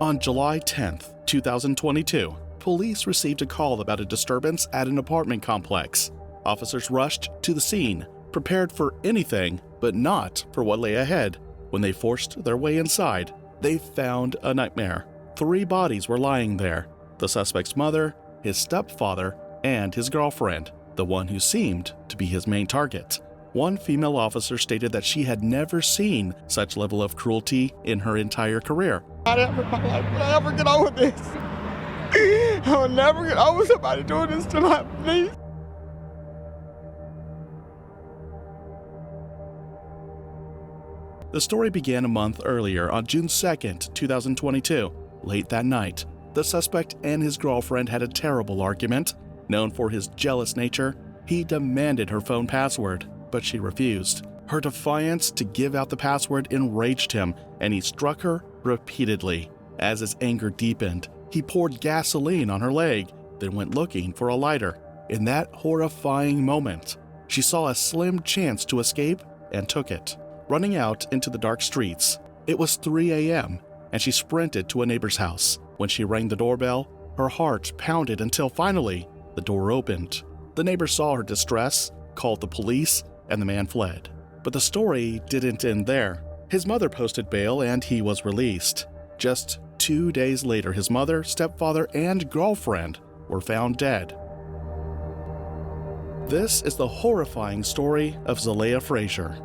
On July 10th, 2022, police received a call about a disturbance at an apartment complex. Officers rushed to the scene, prepared for anything, but not for what lay ahead. When they forced their way inside, they found a nightmare. 3 bodies were lying there: the suspect's mother, his stepfather, and his girlfriend, the one who seemed to be his main target. One female officer stated that she had never seen such level of cruelty in her entire career. Will I ever get over this? I will never get over somebody doing this to my niece. The story began a month earlier on June 2nd, 2022. Late that night, the suspect and his girlfriend had a terrible argument. Known for his jealous nature, he demanded her phone password, but she refused. Her defiance to give out the password enraged him, and he struck her repeatedly. As his anger deepened, he poured gasoline on her leg, then went looking for a lighter. In that horrifying moment, she saw a slim chance to escape and took it. Running out into the dark streets, it was 3 a.m., and she sprinted to a neighbor's house. When she rang the doorbell, her heart pounded until finally the door opened. The neighbor saw her distress, called the police, and the man fled. But the story didn't end there. His mother posted bail and he was released. Just 2 days later, his mother, stepfather, and girlfriend were found dead. This is the horrifying story of Zalea Frazier.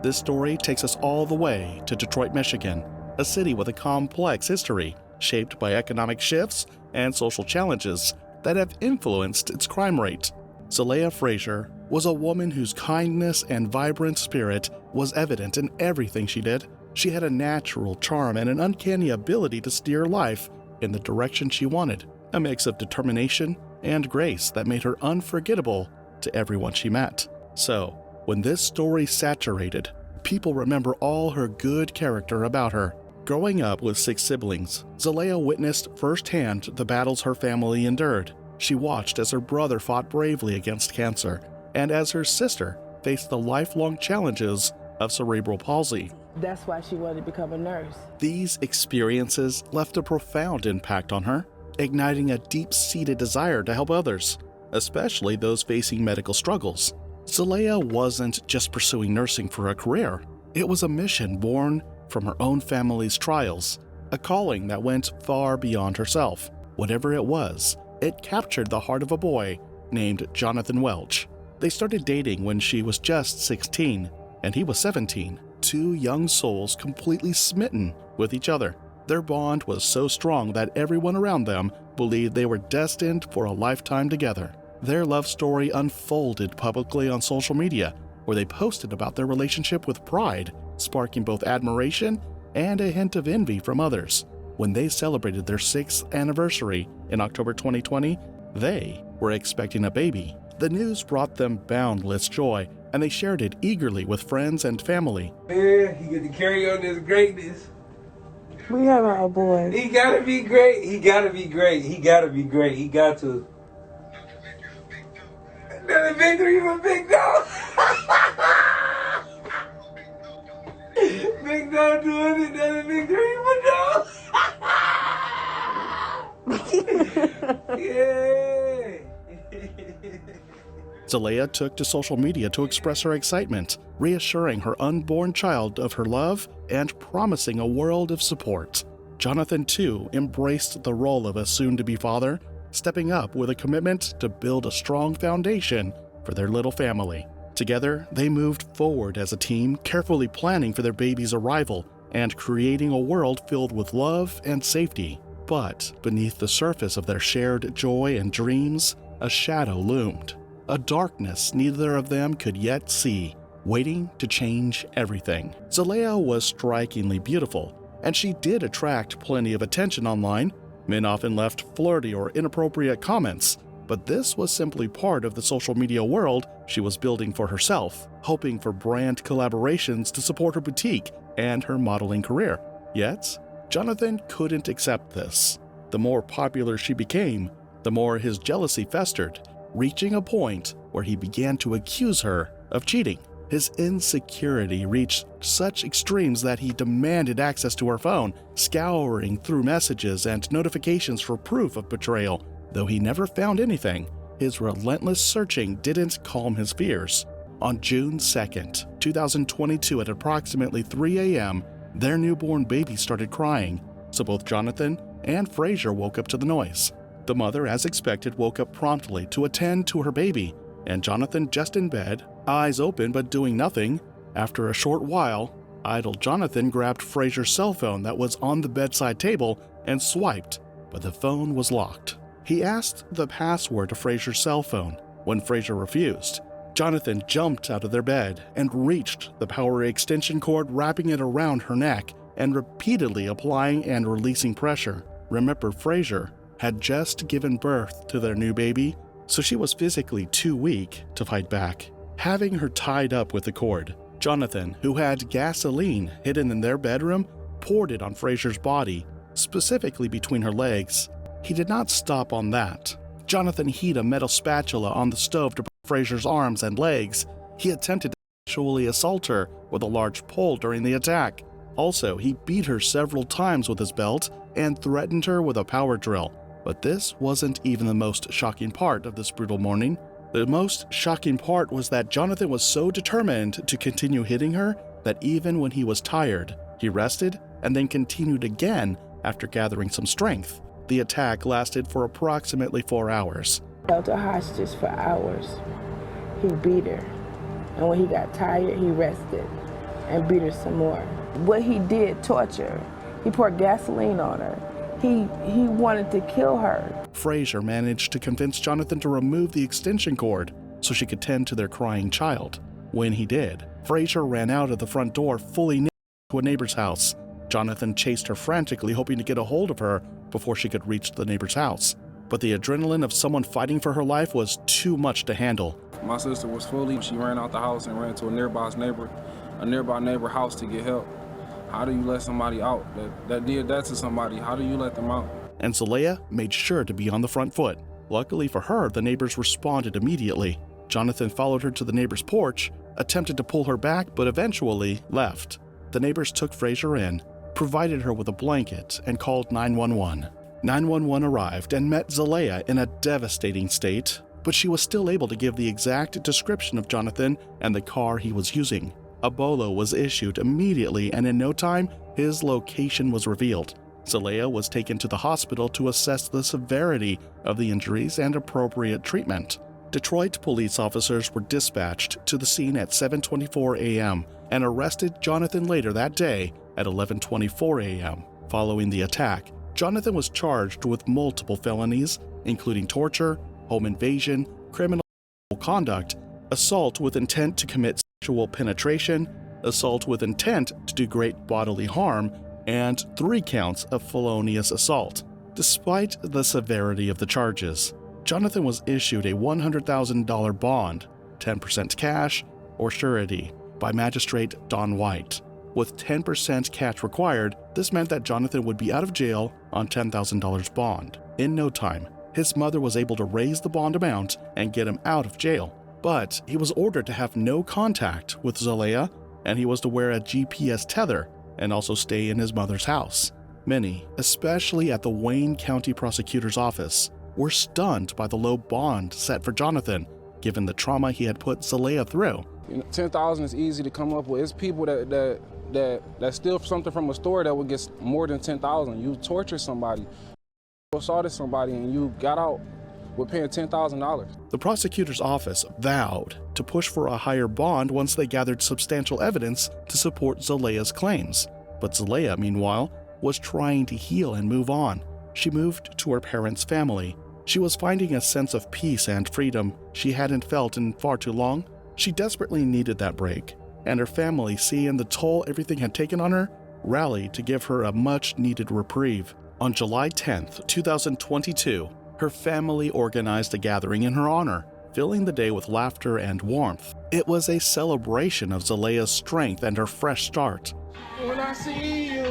This story takes us all the way to Detroit, Michigan, a city with a complex history shaped by economic shifts and social challenges that have influenced its crime rate. Zalea Frazier was a woman whose kindness and vibrant spirit was evident in everything she did. She had a natural charm and an uncanny ability to steer life in the direction she wanted, a mix of determination and grace that made her unforgettable to everyone she met. So, when this story saturated, people remember all her good character about her. Growing up with 6 siblings, Zalea witnessed firsthand the battles her family endured. She watched as her brother fought bravely against cancer, and as her sister faced the lifelong challenges of cerebral palsy. That's why she wanted to become a nurse. These experiences left a profound impact on her, igniting a deep-seated desire to help others, especially those facing medical struggles. Zalea wasn't just pursuing nursing for a career. It was a mission born from her own family's trials, a calling that went far beyond herself. Whatever it was, it captured the heart of a boy named Jonathan Welch. They started dating when she was just 16, and he was 17. 2 young souls completely smitten with each other. Their bond was so strong that everyone around them believed they were destined for a lifetime together. Their love story unfolded publicly on social media, where they posted about their relationship with pride, sparking both admiration and a hint of envy from others. When they celebrated their 6th anniversary in October 2020, they were expecting a baby. The news brought them boundless joy, and they shared it eagerly with friends and family. Man, he get to carry on this greatness. We have our boy. He gotta be great. He gotta be great. He gotta be great. He got to. Another victory for Big Dog. Big Dog doing it. Another victory for Dog. Yay. Zalea took to social media to express her excitement, reassuring her unborn child of her love and promising a world of support. Jonathan, too, embraced the role of a soon-to-be father, stepping up with a commitment to build a strong foundation for their little family. Together, they moved forward as a team, carefully planning for their baby's arrival and creating a world filled with love and safety. But beneath the surface of their shared joy and dreams, a shadow loomed. A darkness neither of them could yet see, waiting to change everything. Zalea was strikingly beautiful, and she did attract plenty of attention online. Men often left flirty or inappropriate comments, but this was simply part of the social media world she was building for herself, hoping for brand collaborations to support her boutique and her modeling career. Yet, Jonathan couldn't accept this. The more popular she became, the more his jealousy festered, reaching a point where he began to accuse her of cheating. His insecurity reached such extremes that he demanded access to her phone, scouring through messages and notifications for proof of betrayal. Though he never found anything, his relentless searching didn't calm his fears. On June 2nd, 2022 at approximately 3 a.m., their newborn baby started crying, so both Jonathan and Frazier woke up to the noise. The mother, as expected, woke up promptly to attend to her baby, and Jonathan, just in bed, eyes open but doing nothing. After a short while, idle Jonathan grabbed Frazier's cell phone that was on the bedside table and swiped, but the phone was locked. He asked the password to Frazier's cell phone. When Frazier refused, Jonathan jumped out of their bed and reached the power extension cord, wrapping it around her neck and repeatedly applying and releasing pressure. Remember, Frazier had just given birth to their new baby, so she was physically too weak to fight back. Having her tied up with the cord, Jonathan, who had gasoline hidden in their bedroom, poured it on Frazier's body, specifically between her legs. He did not stop on that. Jonathan heated a metal spatula on the stove to burn Frazier's arms and legs. He attempted to sexually assault her with a large pole during the attack. Also, he beat her several times with his belt and threatened her with a power drill. But this wasn't even the most shocking part of this brutal morning. The most shocking part was that Jonathan was so determined to continue hitting her that even when he was tired, he rested and then continued again after gathering some strength. The attack lasted for approximately 4 hours. Held her hostage for hours. He beat her. And when he got tired, he rested and beat her some more. What he did, torture. He poured gasoline on her. He wanted to kill her. Frazier managed to convince Jonathan to remove the extension cord so she could tend to their crying child. When he did, Frazier ran out of the front door fully naked to a neighbor's house. Jonathan chased her frantically, hoping to get a hold of her before she could reach the neighbor's house. But the adrenaline of someone fighting for her life was too much to handle. My sister was fully, she ran out the house and ran to a nearby neighbor house to get help. How do you let somebody out that did that to somebody? How do you let them out? And Zalea made sure to be on the front foot. Luckily for her, the neighbors responded immediately. Jonathan followed her to the neighbor's porch, attempted to pull her back, but eventually left. The neighbors took Frazier in, provided her with a blanket, and called 911. 911 arrived and met Zalea in a devastating state, but she was still able to give the exact description of Jonathan and the car he was using. A bolo was issued immediately, and in no time, his location was revealed. Zalea was taken to the hospital to assess the severity of the injuries and appropriate treatment. Detroit police officers were dispatched to the scene at 7:24 a.m. and arrested Jonathan later that day at 11:24 a.m. Following the attack, Jonathan was charged with multiple felonies, including torture, home invasion, criminal conduct, assault with intent to commit sexual penetration, assault with intent to do great bodily harm, and 3 counts of felonious assault. Despite the severity of the charges, Jonathan was issued a $100,000 bond, 10% cash or surety, by Magistrate Don White. With 10% cash required, this meant that Jonathan would be out of jail on $10,000 bond. In no time, his mother was able to raise the bond amount and get him out of jail. But he was ordered to have no contact with Zalea, and he was to wear a GPS tether and also stay in his mother's house. Many, especially at the Wayne County Prosecutor's Office, were stunned by the low bond set for Jonathan, given the trauma he had put Zalea through. $10,000 is easy to come up with. It's people that steal something from a store that would get more than $10,000. You torture somebody, you assaulted somebody, and you got out with paying $10,000. The prosecutor's office vowed to push for a higher bond once they gathered substantial evidence to support Zalea's claims. But Zalea, meanwhile, was trying to heal and move on. She moved to her parents' family. She was finding a sense of peace and freedom she hadn't felt in far too long. She desperately needed that break, and her family, seeing the toll everything had taken on her, rallied to give her a much-needed reprieve. On July 10th, 2022, her family organized a gathering in her honor, filling the day with laughter and warmth. It was a celebration of Zalea's strength and her fresh start. When I see you.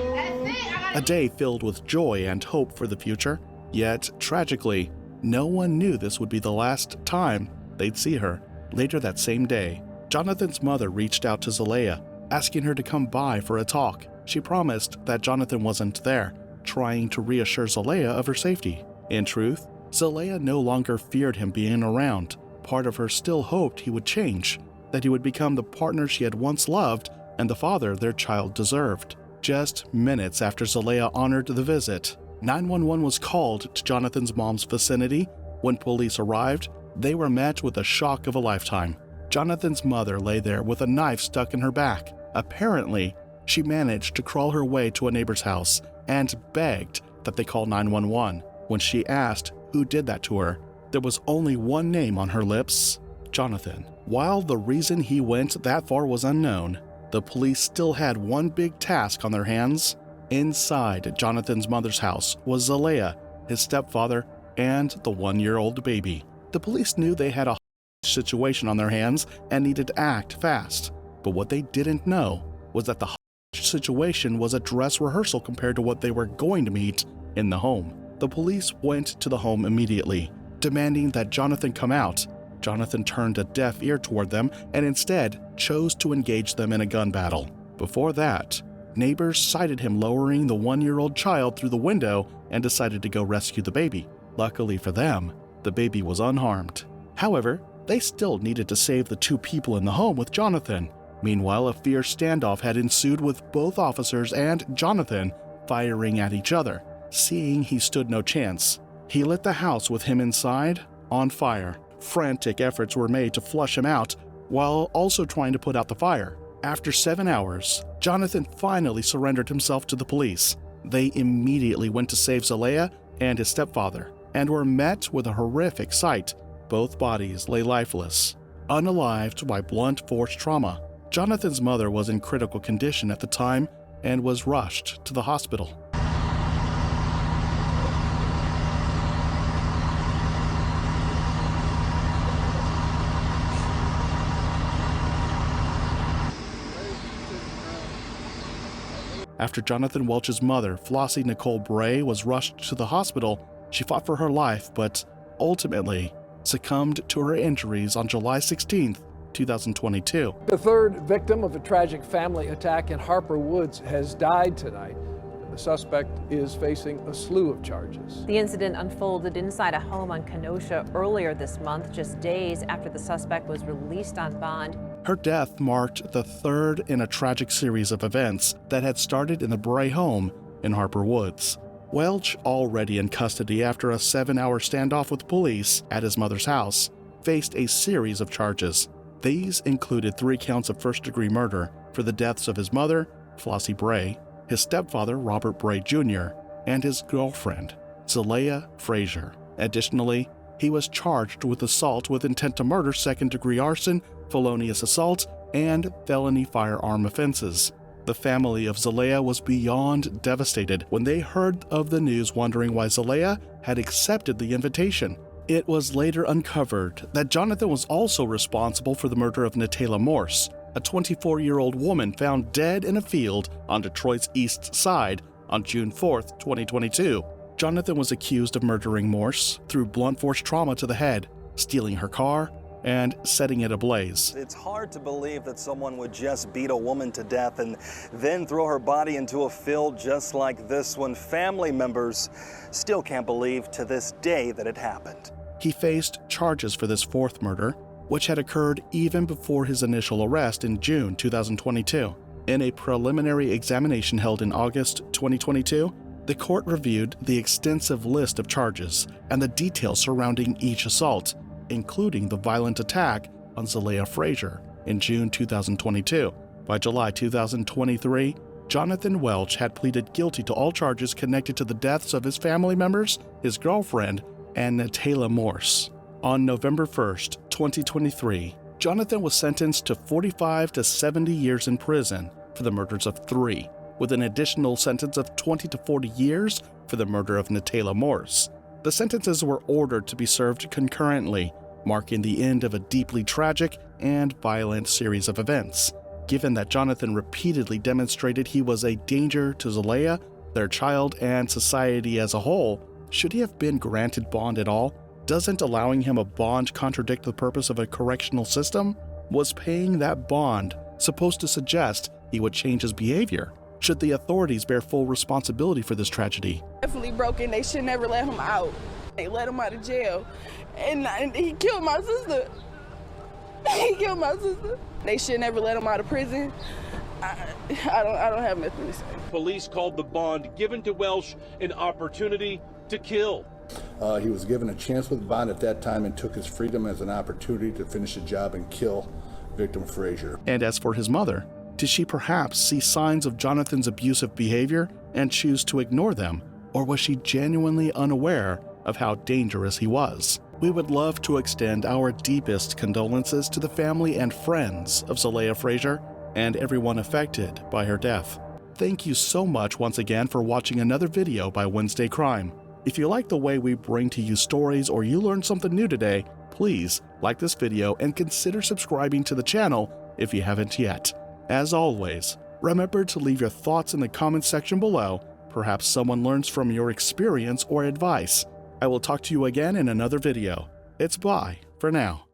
A day filled with joy and hope for the future. Yet, tragically, no one knew this would be the last time they'd see her. Later that same day, Jonathan's mother reached out to Zelaya, asking her to come by for a talk. She promised that Jonathan wasn't there, trying to reassure Zelaya of her safety. In truth, Zelaya no longer feared him being around. Part of her still hoped he would change, that he would become the partner she had once loved and the father their child deserved. Just minutes after Zelaya honored the visit, 911 was called to Jonathan's mom's vicinity. When police arrived, they were met with the shock of a lifetime. Jonathan's mother lay there with a knife stuck in her back. Apparently, she managed to crawl her way to a neighbor's house and begged that they call 911. When she asked who did that to her, there was only one name on her lips: Jonathan. While the reason he went that far was unknown, the police still had one big task on their hands. Inside Jonathan's mother's house was Zelaya, his stepfather, and the 1-year-old baby. The police knew they had a situation on their hands and needed to act fast. But what they didn't know was that the situation was a dress rehearsal compared to what they were going to meet in the home. The police went to the home immediately, demanding that Jonathan come out. Jonathan turned a deaf ear toward them and instead chose to engage them in a gun battle. Before that, neighbors sighted him lowering the 1-year-old child through the window and decided to go rescue the baby. Luckily for them, the baby was unharmed. However, they still needed to save the 2 people in the home with Jonathan. Meanwhile, a fierce standoff had ensued with both officers and Jonathan firing at each other. Seeing he stood no chance, he lit the house with him inside on fire. Frantic efforts were made to flush him out while also trying to put out the fire. After 7 hours, Jonathan finally surrendered himself to the police. They immediately went to save Zelaya and his stepfather and were met with a horrific sight. Both bodies lay lifeless, unalived by blunt force trauma. Jonathan's mother was in critical condition at the time and was rushed to the hospital. After Jonathan Welch's mother, Flossie Nicole Bray, was rushed to the hospital, she fought for her life but ultimately succumbed to her injuries on July 16, 2022. The third victim of a tragic family attack in Harper Woods has died tonight. The suspect is facing a slew of charges. The incident unfolded inside a home on Kenosha earlier this month, just days after the suspect was released on bond. Her death marked the third in a tragic series of events that had started in the Bray home in Harper Woods. Welch, already in custody after a 7-hour standoff with police at his mother's house, faced a series of charges. These included 3 counts of first-degree murder for the deaths of his mother, Flossie Bray, his stepfather, Robert Bray Jr., and his girlfriend, Zelaya Frazier. Additionally, he was charged with assault with intent to murder, second-degree arson, felonious assault, and felony firearm offenses. The family of Zelaya was beyond devastated when they heard of the news, wondering why Zelaya had accepted the invitation. It was later uncovered that Jonathan was also responsible for the murder of Natayla Morse, a 24-year-old woman found dead in a field on Detroit's East Side on June 4, 2022. Jonathan was accused of murdering Morse through blunt force trauma to the head, stealing her car, and setting it ablaze. It's hard to believe that someone would just beat a woman to death and then throw her body into a field just like this one. Family members still can't believe to this day that it happened. He faced charges for this 4th murder, which had occurred even before his initial arrest in June 2022. In a preliminary examination held in August 2022, the court reviewed the extensive list of charges and the details surrounding each assault, including the violent attack on Zelaya Frazier in June 2022. By July 2023, Jonathan Welch had pleaded guilty to all charges connected to the deaths of his family members, his girlfriend, and Natayla Morse. On November 1st, 2023, Jonathan was sentenced to 45 to 70 years in prison for the murders of 3, with an additional sentence of 20 to 40 years for the murder of Natayla Morse. The sentences were ordered to be served concurrently, marking the end of a deeply tragic and violent series of events. Given that Jonathan repeatedly demonstrated he was a danger to Zelaya, their child, and society as a whole, should he have been granted bond at all? Doesn't allowing him a bond contradict the purpose of a correctional system? Was paying that bond supposed to suggest he would change his behavior? Should the authorities bear full responsibility for this tragedy? Definitely broken. They should never let him out. They let him out of jail, and he killed my sister. He killed my sister. They should never let him out of prison. I don't have nothing to say. Police called the bond given to Welsh an opportunity to kill. He was given a chance with bond at that time and took his freedom as an opportunity to finish the job and kill victim Frazier. And as for his mother, did she perhaps see signs of Jonathan's abusive behavior and choose to ignore them? Or was she genuinely unaware of how dangerous he was? We would love to extend our deepest condolences to the family and friends of Zalea Frazier and everyone affected by her death. Thank you so much once again for watching another video by Wednesday Crime. If you like the way we bring to you stories or you learned something new today, please like this video and consider subscribing to the channel if you haven't yet. As always, remember to leave your thoughts in the comments section below. Perhaps someone learns from your experience or advice. I will talk to you again in another video. It's bye for now.